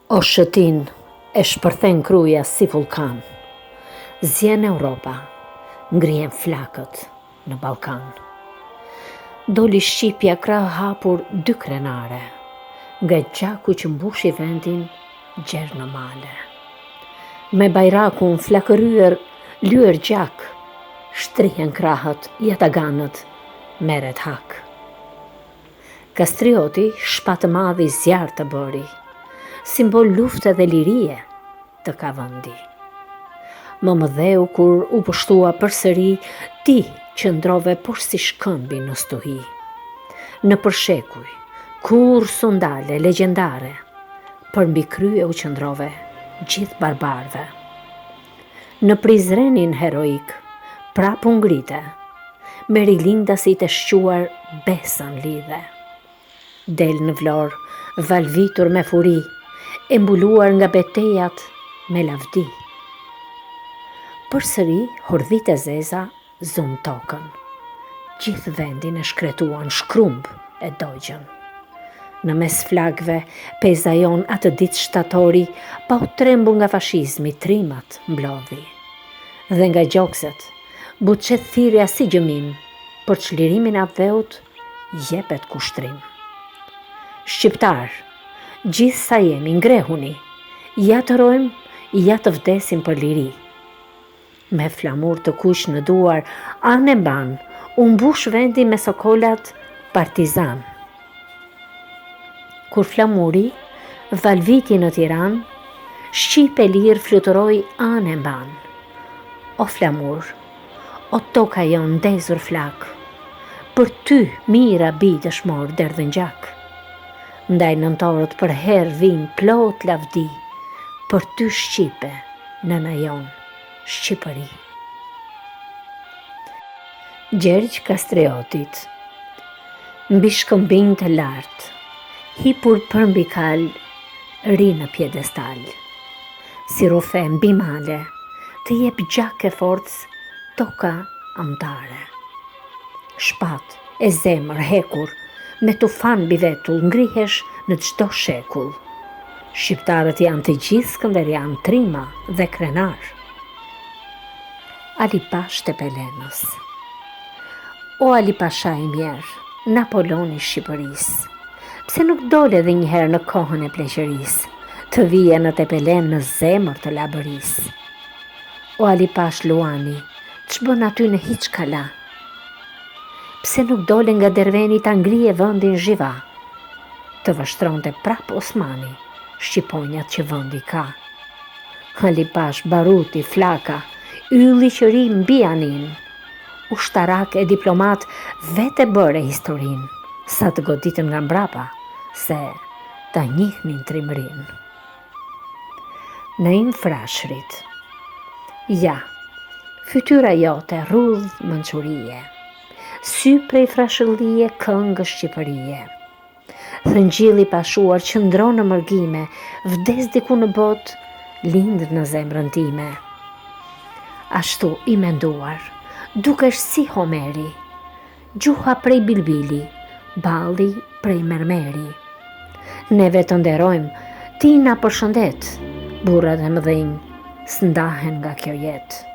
O shëtin e shpërthen kruja si vulkan, zjen Europa, ngrihen flakët në Ballkan. Doli Shqipja krah hapur dy krenare, nga gjaku që mbushi vendin gjerë në male. Me bajrakun flakëryer lyer gjak, shtrihen krahët, jataganët, merret hak. Kastrioti shpatë madhi zjarë të bëri, simbol lufte dhe lirie të ka vëndi. Më mëdheu kur u pështua përsëri, ti qëndrove por si shkëmbi në stuhi. Në përshekuj, kur sundale legjendare, për mbi krye u qëndrove gjithë barbarve. Në Prizrenin heroik, prap u ngrite, me rilindasit e shquar besën lidhe. Del në Vlorë, valvitur me furi, e mbuluar nga betejat me lavdi. Përsëri hordhit e zeza zunë tokën, gjithë vendin e shkretuan shkrumb e dogjën. Në mes flagve, pezajon atë ditë shtatori, pa u trembu nga fashizmi, trimat mblodhi. Dhe nga gjokset, buqet thirrja si gjëmim, për çlirimin aveut jepet kushtrim. Shqiptar, gjithë sa jemi ngrehuni, ja të rojmë, ja të vdesim për liri. Me flamur të kuq në duar, anë e mban, u mbush vendi me sokolat partizan. Kur flamuri, valviti në Tiranë, Shqip e lirë fluturoi anë e mban. O flamur, o toka jon ndezur flak, për ty mira bi dëshmor derdhën gjak. Ndaj nëntorët për herë vin plot lavdi, për ty Shqipe, nëna jon, Shqipëri. Gjergj Kastriotit. Mbi shkëmbin të lartë, hipur për mbi kal, ri në pjedestal. Si rufe mbi male, të jep gjak e forcë, toka amtare. Shpat e zemër hekur, me tufan bivetull ngrihesh në çdo shekull. Shqiptarët janë të gjithë skënderjan, trima dhe krenar. Ali Pash Tepelenës. O Ali Pasha i mjerë, Napoloni Shqipërisë, pse nuk dole dhe njëherë në kohën e pleqërisë, të vije në Tepelen në zemër të labërisë. O Ali Pash Luani, ç'bën aty në hiç kala? Pse nuk dole nga Derveni ta ngrije vëndin zhiva, të vështronte prap Osmani, shqiponjat që vëndi ka. Ali Pash, baruti, flaka, ylli që ri mbi anin, ushtarak e diplomat vete bëre historin, sa të goditën nga mbrapa, se ta njihnin trimërin. Naim Frashërit. Ja, fytyra jote rrudh mençurie, sy prej frashëllije këngë Shqipërie. Thëngjilli pashuar qëndron në mërgime, vdes diku në botë, lind në zemrën time. Ashtu i menduar, dukesh si Homeri, gjuha prej bilbili, balli prej mermeri. Neve të nderojmë, ti na përshëndet, burrat e mëdhenj s'ndahen nga kjo jetë.